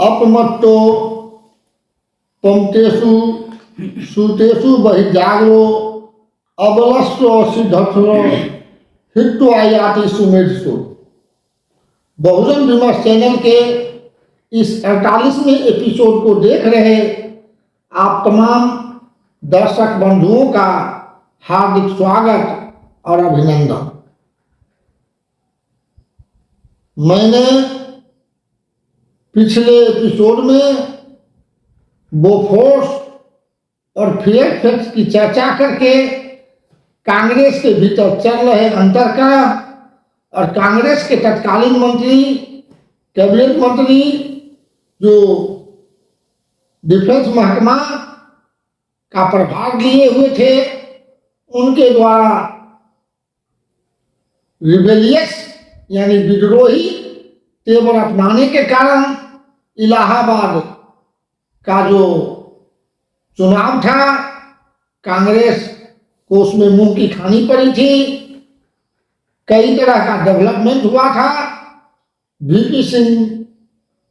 अपमत्तो पंक्तेषु सूतेषु बहिर्जागरो अबलस्व सिद्धथो हित्वायाति सुमेधसु। बहुजन विमर्श चैनल के इस 48वें एपिसोड को देख रहे आप तमाम दर्शक बंधुओं का हार्दिक स्वागत और अभिनंदन। मैंने पिछले एपिसोड में बोफोर्स और फेयरफैक्स की चर्चा करके कांग्रेस के भीतर चल रहे अंतर का और कांग्रेस के तत्कालीन मंत्री, कैबिनेट मंत्री जो डिफेंस महकमा का प्रभार लिए हुए थे, उनके द्वारा रिबेलियस यानी विद्रोही तेवर अपनाने के कारण इलाहाबाद का जो चुनाव था, कांग्रेस को उसमें मुंह की खानी पड़ी थी। कई तरह का डेवलपमेंट हुआ था। वीपी सिंह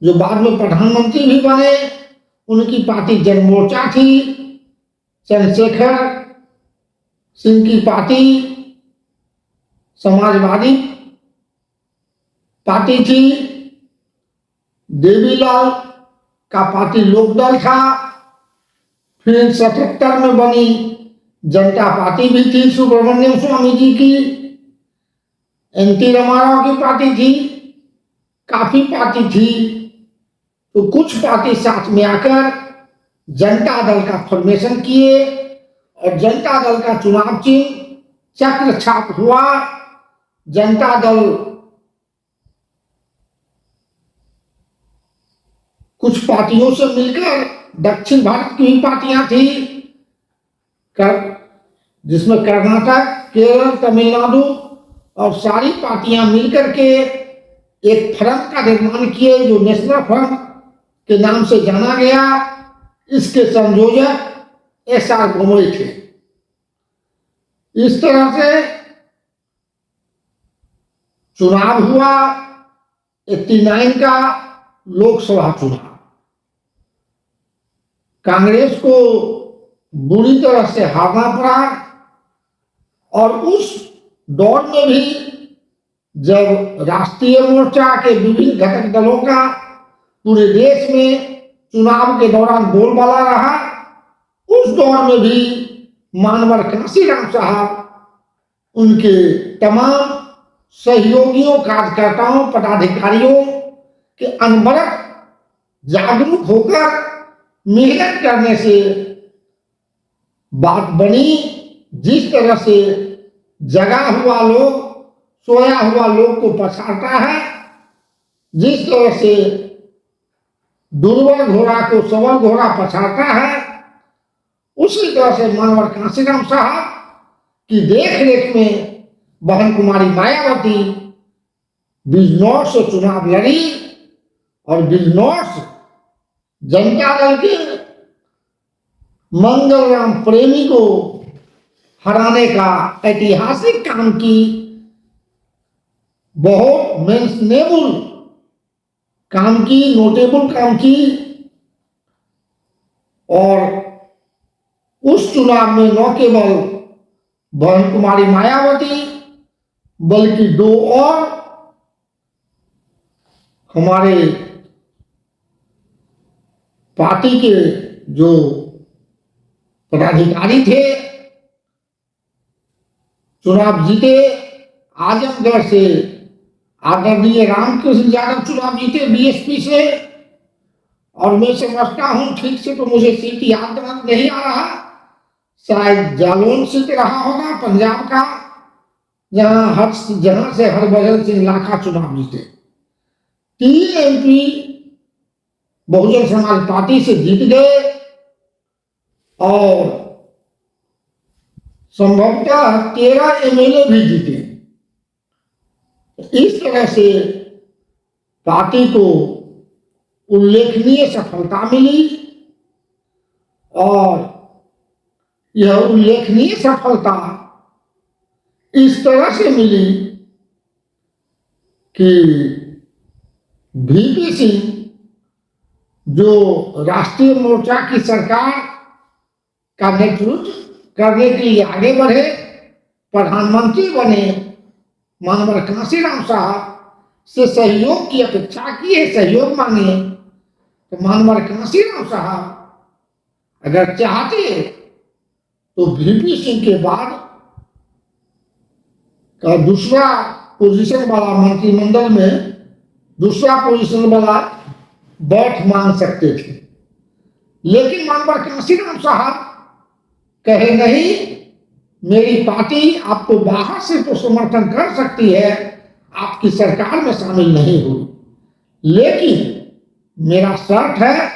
जो बाद में प्रधानमंत्री भी बने, उनकी पार्टी जनमोर्चा थी। चंद्रशेखर सिंह की पार्टी समाजवादी पार्टी थी। देवीलाल का पार्टी लोकदल था। फिर 77 में बनी जनता पार्टी भी थी, सुब्रमण्यम स्वामी जी की। एनटी रामाराव की पार्टी थी। काफी पार्टी थी। तो कुछ पार्टी साथ में आकर जनता दल का फॉर्मेशन किए और जनता दल का चुनाव चिन्ह चक्र छाप हुआ। जनता दल कुछ पार्टियों से मिलकर, दक्षिण भारत की भी पार्टियां थी, जिसमें कर्नाटक, केरल, तमिलनाडु और सारी पार्टियां मिलकर के एक फ्रंट का निर्माण किए जो नेशनल फ्रंट के नाम से जाना गया। इसके संयोजक एसआर बोमोई थे। इस तरह से चुनाव हुआ 89 का लोकसभा चुनाव। कांग्रेस को बुरी तरह से हारना पड़ा और उस दौर में भी जब राष्ट्रीय मोर्चा के विभिन्न घटक दलों का पूरे देश में चुनाव के दौरान बोलबाला रहा, उस दौर में भी मानवर कांशीराम साहब उनके तमाम सहयोगियों, कार्यकर्ताओं, पदाधिकारियों के अनवरत जागरूक होकर मेहनत करने से बात बनी। जिस तरह से जगा हुआ लोग सोया हुआ लोग को पछाड़ता है, जिस तरह से दुर्बल घोड़ा को सबल घोड़ा पछाड़ता है, उसी तरह से मानवर कांशीराम साहब की देख-रेख में बहन कुमारी मायावती बिजनौर से चुनाव लड़ी और बिजनौर से जनता दल के मंगलराम प्रेमी को हराने का ऐतिहासिक काम की। बहुत मेंशनेबल काम की, नोटेबल काम की। और उस चुनाव में न केवल बहन कुमारी मायावती बल्कि दो और हमारे पार्टी के जो पदाधिकारी थे चुनाव जीते। आजमगढ़ से आदरणीय रामकृष्ण यादव चुनाव जीते बीएसपी से, और मैं समझता हूं ठीक से तो मुझे सीट याद नहीं आ रहा, शायद जालौन सीट रहा होगा पंजाब का, जहां से हरभजन सिंह लाखा चुनाव जीते। 3 एमपी बहुजन समाज पार्टी से जीत गए और संभवतः 13 एमएलए भी जीते। इस तरह से पार्टी को उल्लेखनीय सफलता मिली और यह उल्लेखनीय सफलता इस तरह से मिली कि वीपी सिंह जो राष्ट्रीय मोर्चा की सरकार का नेतृत्व करने के लिए आगे बढ़े, प्रधानमंत्री बने, मानवर कांशीराम साहब से सहयोग की अपेक्षा की है, सहयोग मांगे। तो मानवर कांशीराम साहब अगर चाहते तो वीपी सिंह के बाद का दूसरा पोजीशन वाला मंत्रिमंडल में दूसरा पोजीशन वाला बैठ मांग सकते थे। लेकिन मानवर कांशीराम साहब कहे नहीं, मेरी पार्टी आपको बाहर से तो समर्थन कर सकती है, आपकी सरकार में शामिल नहीं हुई, लेकिन मेरा शर्त है,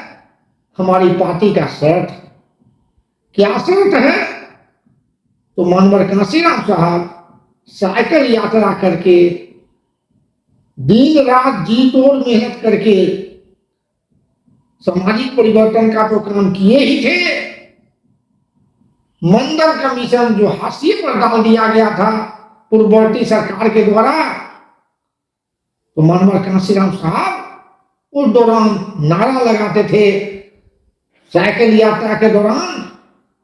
हमारी पार्टी का शर्त है। क्या शर्त है? तो मानवर कांशीराम साहब साइकिल यात्रा करके दिन रात जी तोड़ मेहनत करके सामाजिक परिवर्तन का तो काम किए ही थे। मंडल कमीशन जो हाशिए पर डाल दिया गया था पूर्ववर्ती सरकार के द्वारा, तो मानवर कांशीराम साहब उस दौरान नारा लगाते थे, साइकिल यात्रा के दौरान,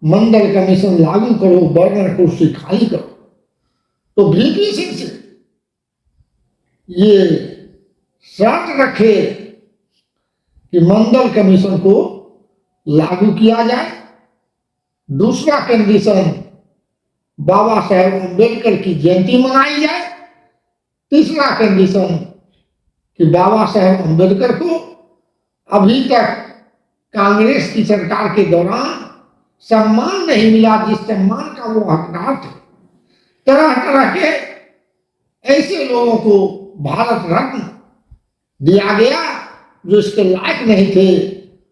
मंडल कमीशन लागू करो, गवर्नर कुर्सी खाली करो। तो वीपी सिंह से ये शर्त रखे कि मंडल कमीशन को लागू किया जाए। दूसरा कंडीशन, बाबा साहेब अम्बेडकर की जयंती मनाई जाए। तीसरा कंडीशन कि बाबा साहेब अम्बेडकर को अभी तक कांग्रेस की सरकार के दौरान सम्मान नहीं मिला, जिस सम्मान का वो हकदार थे। तरह तरह के ऐसे लोगों को भारत रत्न दिया गया जो इसके लायक नहीं थे,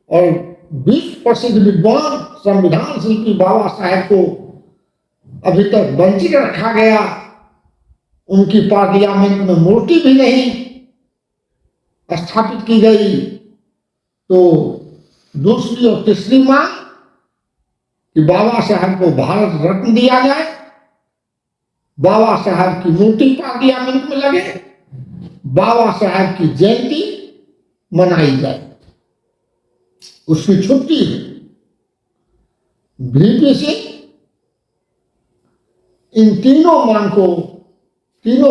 और विश्व प्रसिद्ध विद्वान संविधान शिल्पी बाबा साहेब को अभी तक वंचित रखा गया। उनकी पार्लियामेंट में मूर्ति भी नहीं स्थापित की गई। तो दूसरी और तीसरी मांग कि बाबा साहब को भारत रत्न दिया जाए, बाबा साहब की मूर्ति पार्लियामेंट में लगे, बाबा साहब की जयंती मनाई जाए, उसकी छुट्टी है। वीपी सिंह इन तीनों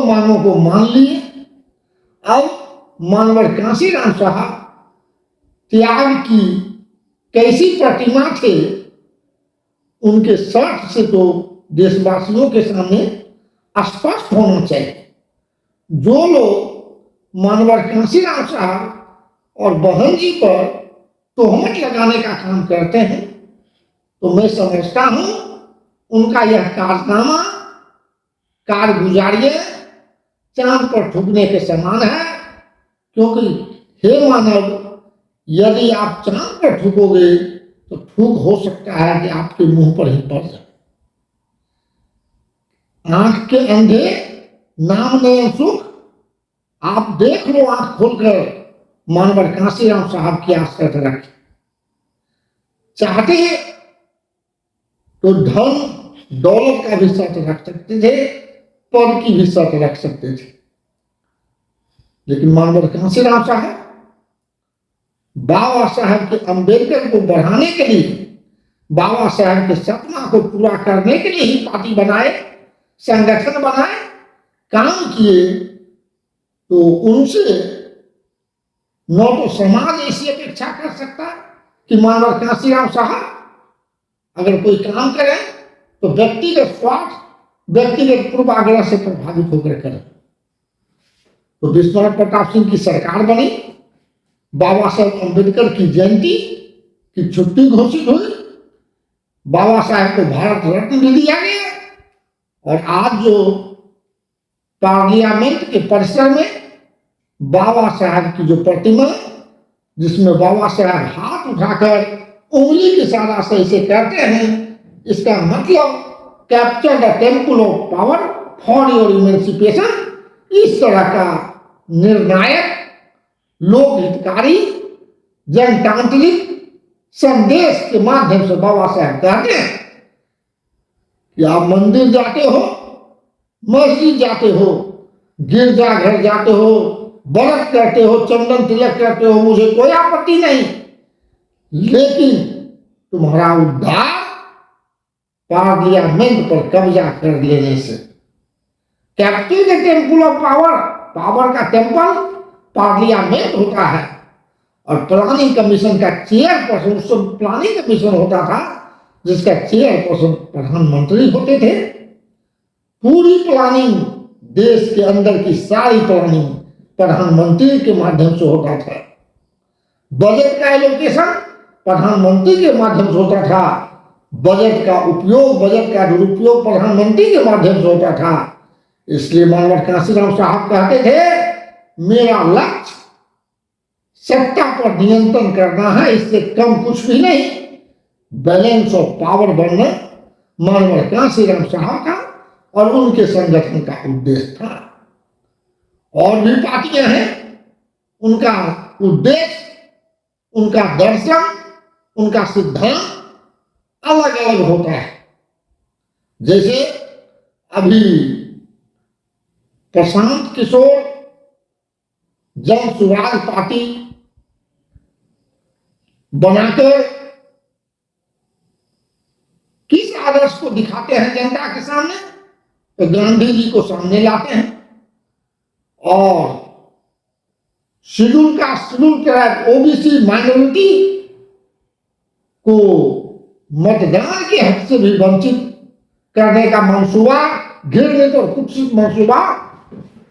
मांगों को मान लिए। अब मानवर कांशीराम साहब त्याग की कैसी प्रतिमा थे, उनके शर्त से तो देशवासियों के सामने स्पष्ट होना चाहिए। जो लोग मानवर कांशीराम साहब और बहन जी पर तोहमत लगाने का काम करते हैं, तो मैं समझता हूं उनका यह कारनामा कारगुजारिये चांद पर थूकने के समान है। क्योंकि हे मानव, यदि आप चांद पर थूकोगे तो थूक हो सकता है कि आपके मुंह पर ही पड़ जाए। आंख के अंधे नाम नयन सुख, आप देख लो आंख खोलकर मानवर कांशीराम साहब की आस्था रखें। चाहते तो धन दौलत का भी शर्त रख सकते थे, पद की भी शर्त रख सकते थे, लेकिन मानवर कांशीराम साहब बाबा साहब के अम्बेडकर को बढ़ाने के लिए, बाबा साहब के सपना को पूरा करने के लिए ही पार्टी बनाए, संगठन बनाए, काम किए। तो उनसे न तो समाज ऐसी अपेक्षा कर सकता कि मानवर कांशीराम साहब अगर कोई काम करें तो व्यक्तिगत स्वार्थ, व्यक्तिगत पूर्वाग्रह से प्रभावित होकर करें। तो विश्वनाथ प्रताप सिंह की सरकार बनी, बाबा साहेब अम्बेडकर की जयंती की छुट्टी घोषित हुई, बाबा साहेब को भारत रत्न भी दिया गया, और आज जो पार्लियामेंट के परिसर में बाबा साहब की जो प्रतिमा, जिसमें बाबा साहब हाथ उठाकर उंगली के इशारा से इसे करते हैं, इसका मतलब capture the temple of power for your emancipation, इस तरह का निर्णायक, लोक हितकारी, जनतांत्रिक संदेश के माध्यम से बाबा साहब कहते हैं कि आप मंदिर जाते हो, मस्जिद जाते हो, गिरजाघर जाते हो, व्रत करते हो, चंदन तिलक करते हो, मुझे कोई आपत्ति नहीं, लेकिन तुम्हारा उद्धार पार्लियामेंट पर कब्जा कर लेने से। Captive the temple of power, power का टेम्पल पार्लियामेंट होता है, और प्लानिंग कमीशन का चेयरपर्सन, उस समय प्लानिंग कमीशन होता था जिसका चेयरपर्सन प्रधानमंत्री होते थे। पूरी प्लानिंग, देश के अंदर की सारी प्लानिंग प्रधानमंत्री के माध्यम से होता था। बजट का एलोकेशन प्रधानमंत्री के माध्यम से होता था। बजट का उपयोग, बजट का दुरुपयोग प्रधानमंत्री के माध्यम से होता था। इसलिए मानव कांशीराम साहब कहते थे, मेरा लक्ष्य सत्ता पर नियंत्रण करना है, इससे कम कुछ भी नहीं। बैलेंस ऑफ पावर बनना मानव कांशीराम साहब का और उनके संगठन का उद्देश्य था। और भी पार्टियां हैं, उनका उद्देश्य, उनका दर्शन, उनका सिद्धांत अलग अलग होता है। जैसे अभी प्रशांत किशोर जन सुराज पार्टी बनाकर किस आदर्श को दिखाते हैं जनता के सामने, तो गांधी जी को सामने लाते हैं और schedule caste, schedule tribe, OBC minority को मतदान के हक से भी वंचित करने का मंसूबा, घृणित और कुत्सित मंसूबा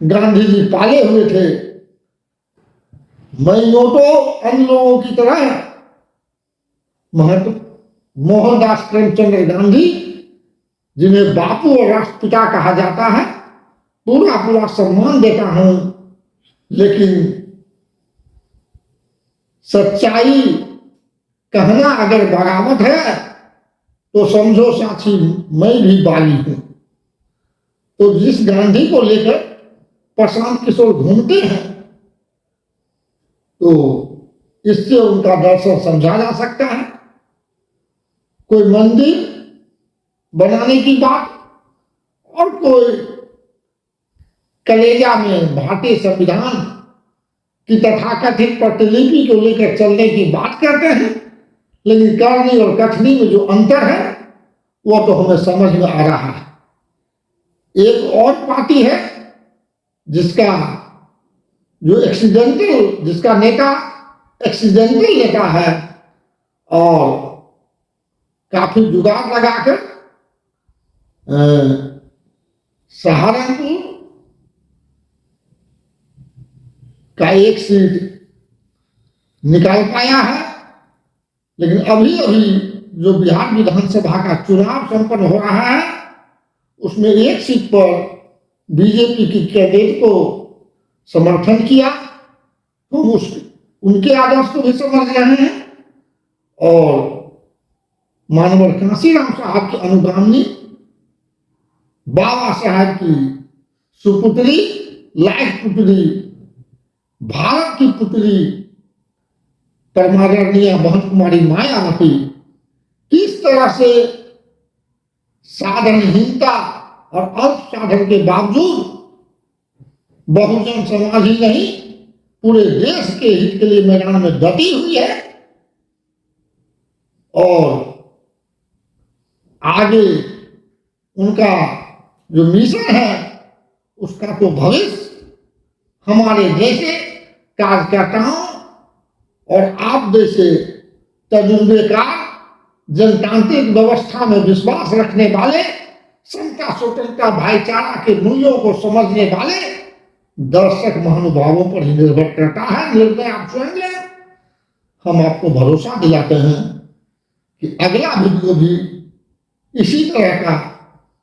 गांधी जी पाले हुए थे। मैनोटो अन्य लोगों की तरह मोहनदास करमचंद गांधी, जिन्हें बापू और राष्ट्रपिता कहा जाता है, पूरा पूरा सम्मान देता हूं, लेकिन सच्चाई कहना अगर बगावत है तो समझो साथी मैं भी बागी हूं। तो जिस गांधी को लेकर प्रशांत किशोर घूमते हैं, तो इससे उनका दर्शन समझा जा सकता है। कोई मंदिर बनाने की बात और कोई कलेजा में भारतीय संविधान की तथाकथित प्रतिलिपि को लेकर चलने की बात करते हैं, लेकिन करनी और कथनी में जो अंतर है वह तो हमें समझ में आ रहा है। एक और पार्टी है जिसका जो एक्सीडेंटल, जिसका नेता एक्सीडेंटल नेता है और काफी जुगाड़ लगाकर सहारनपुर का एक सीट निकाल पाया है। लेकिन अभी अभी जो बिहार विधानसभा का चुनाव संपन्न हो रहा है, उसमें एक सीट पर बीजेपी की कैंडिडेट को समर्थन किया, तो उनके आदर्श को भी समझ रहे हैं और मानव कांशीराम साहब की अनुगामी बाबा साहब की सुपुत्री, लाइफ पुत्री, भारत की पुत्री परमादरणीय बहन कुमारी मायावती किस तरह से साधनहीनता और अल्प साधन के बावजूद बहुजन समाज ही नहीं पूरे देश के हित के लिए मैदान में डटी हुई है और आगे उनका जो मिशन है उसका तो भविष्य हमारे जैसे कार्यकर्ताओं और आप जैसे तजुर्बेकार, जनतांत्रिक व्यवस्था में विश्वास रखने वाले, समता, स्वतंत्रता, भाईचारा के मूल्यों को समझने वाले दर्शक महानुभावों पर ही निर्भर करता है। निर्णय आप स्वयं लें। हम आपको भरोसा दिलाते हैं कि अगला वीडियो भी इसी तरह का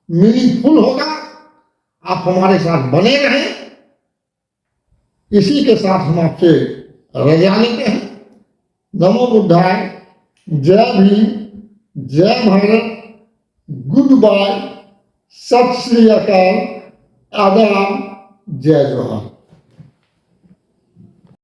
मीनिंगफुल होगा। आप हमारे साथ बने रहें। इसी के साथ हम आपसे रजा लेते हैं। नमो बुद्धाय, जय भीम, जय भारत, गुड बाय, सत श्री अकाल, आदाब, जय जोहर।